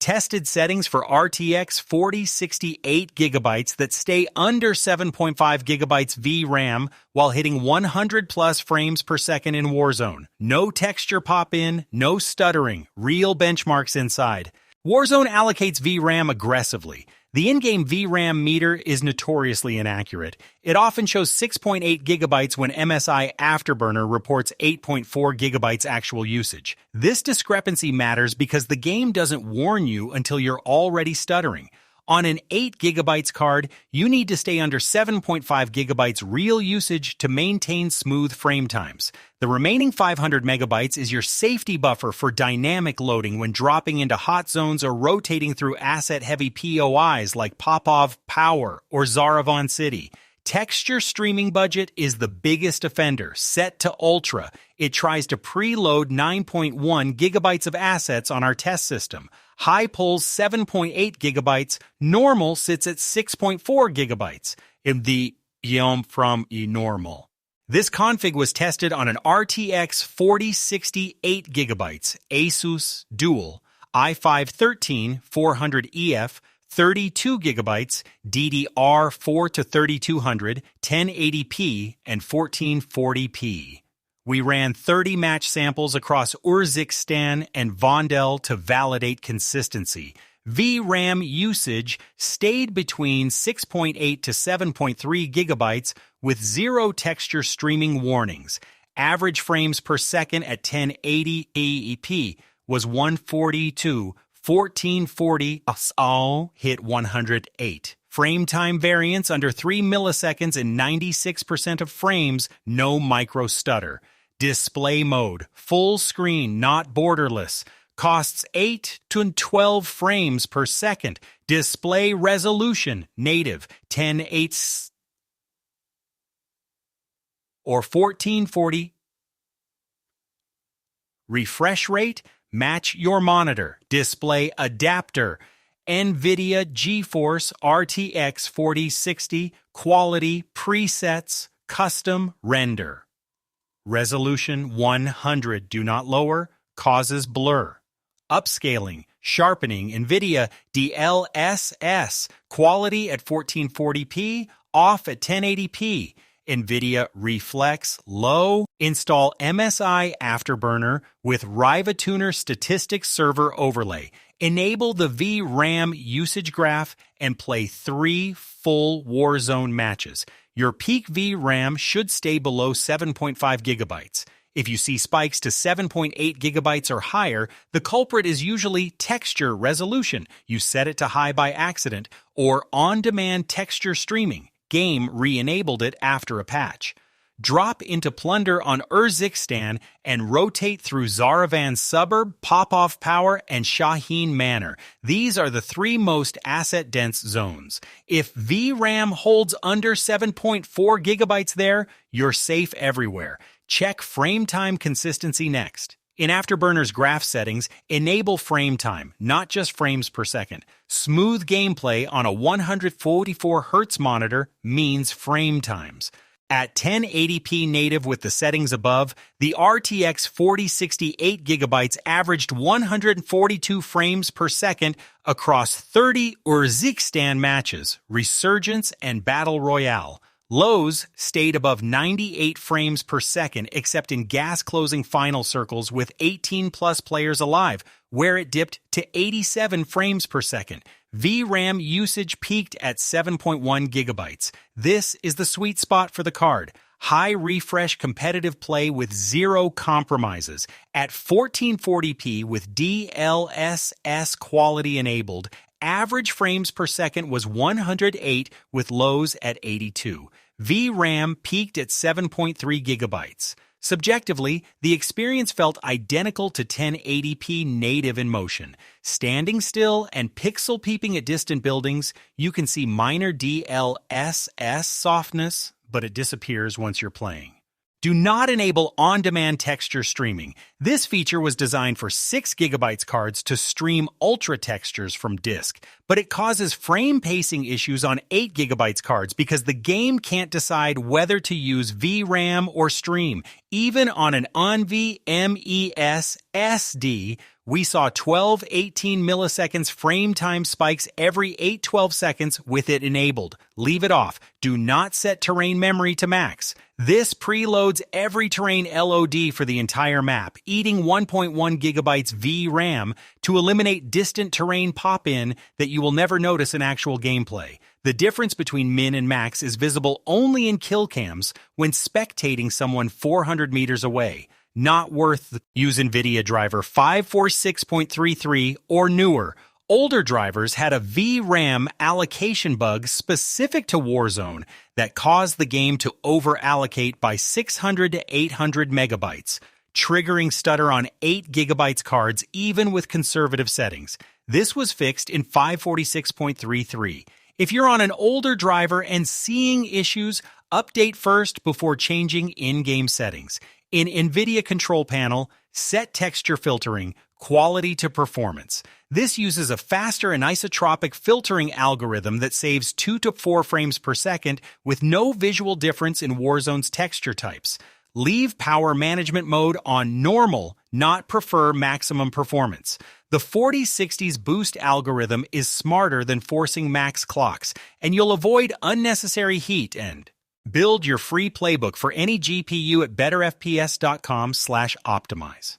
Tested settings for RTX 4068 GB that stay under 7.5 GB VRAM while hitting 100 plus frames per second in Warzone. No texture pop-in, no stuttering, real benchmarks inside. Warzone allocates VRAM aggressively. The in-game VRAM meter is notoriously inaccurate. It often shows 6.8 gigabytes when MSI Afterburner reports 8.4 gigabytes actual usage. This discrepancy matters because the game doesn't warn you until you're already stuttering. On an 8 gigabytes card, you need to stay under 7.5 gigabytes real usage to maintain smooth frame times. The remaining 500 megabytes is your safety buffer for dynamic loading when dropping into hot zones or rotating through asset-heavy POIs like Popov Power or Zaravan City. Texture streaming budget is the biggest offender, set to Ultra. It tries to preload 9.1 gigabytes of assets on our test system. High pulls 7.8 gigabytes, normal sits at 6.4 gigabytes. In the from normal. This config was tested on an RTX 4060 8 gigabytes Asus Dual i5 13400EF 32 gigabytes, DDR4 to 3200, 1080p, and 1440p. We ran 30 match samples across Uzbekistan and Vondel to validate consistency. VRAM usage stayed between 6.8 to 7.3 gigabytes with zero texture streaming warnings. Average frames per second at 1080p was 142. 1440 all hit 108. Frame time variance under 3 milliseconds in 96% of frames, no micro stutter. Display mode, full screen, not borderless. Costs 8 to 12 frames per second. Display resolution, native, 1080 or 1440. Refresh rate, match your monitor. Display adapter. NVIDIA GeForce RTX 4060. Quality presets. Custom render. Resolution 100. Do not lower. Causes blur. Upscaling. Sharpening. NVIDIA DLSS. Quality at 1440p. Off at 1080p. NVIDIA Reflex Low. Install MSI Afterburner with Riva Tuner Statistics Server Overlay. Enable the VRAM usage graph and play 3 full Warzone matches. Your peak VRAM should stay below 7.5 gigabytes. If you see spikes to 7.8 gigabytes or higher, the culprit is usually texture resolution. You set it to high by accident, or on-demand texture streaming. Game re-enabled it after a patch. Drop into Plunder on Uzbekistan and rotate through Zaravan Suburb, Popov Power, and Shaheen Manor. These are the 3 most asset-dense zones. If VRAM holds under 7.4 gigabytes there, you're safe everywhere. Check frame time consistency next. In Afterburner's graph settings, enable frame time, not just frames per second. Smooth gameplay on a 144 Hz monitor means frame times. At 1080p native with the settings above, the RTX 4060 8 gigabytes averaged 142 frames per second across 30 Uzbekistan matches, Resurgence, and Battle Royale. Lows stayed above 98 frames per second except in gas-closing final circles with 18-plus players alive, where it dipped to 87 frames per second. VRAM usage peaked at 7.1 gigabytes. This is the sweet spot for the card. High refresh competitive play with zero compromises. At 1440p with DLSS quality enabled, average frames per second was 108 with lows at 82. VRAM peaked at 7.3 gigabytes. Subjectively, the experience felt identical to 1080p native in motion. Standing still and pixel peeping at distant buildings, you can see minor DLSS softness, but it disappears once you're playing. Do not enable on-demand texture streaming. This feature was designed for 6GB cards to stream ultra textures from disk, but it causes frame pacing issues on 8GB cards because the game can't decide whether to use VRAM or stream. Even on an NVMe SSD, we saw 12-18 milliseconds frame time spikes every 8-12 seconds with it enabled. Leave it off. Do not set terrain memory to max. This preloads every terrain LOD for the entire map, eating 1.1 gigabytes VRAM to eliminate distant terrain pop-in that you will never notice in actual gameplay. The difference between min and max is visible only in kill cams when spectating someone 400 meters away. Not worth. Use NVIDIA driver 546.33 or newer. Older drivers had a VRAM allocation bug specific to Warzone that caused the game to over-allocate by 600 to 800 megabytes, triggering stutter on 8 gigabytes cards even with conservative settings. This was fixed in 546.33. If you're on an older driver and seeing issues, update first before changing in-game settings. In NVIDIA Control Panel, set texture filtering, quality to performance. This uses a faster and isotropic filtering algorithm that saves 2 to 4 frames per second with no visual difference in Warzone's texture types. Leave power management mode on normal, not prefer maximum performance. The 4060's boost algorithm is smarter than forcing max clocks, and you'll avoid unnecessary heat and build your free playbook for any GPU at betterfps.com/optimize.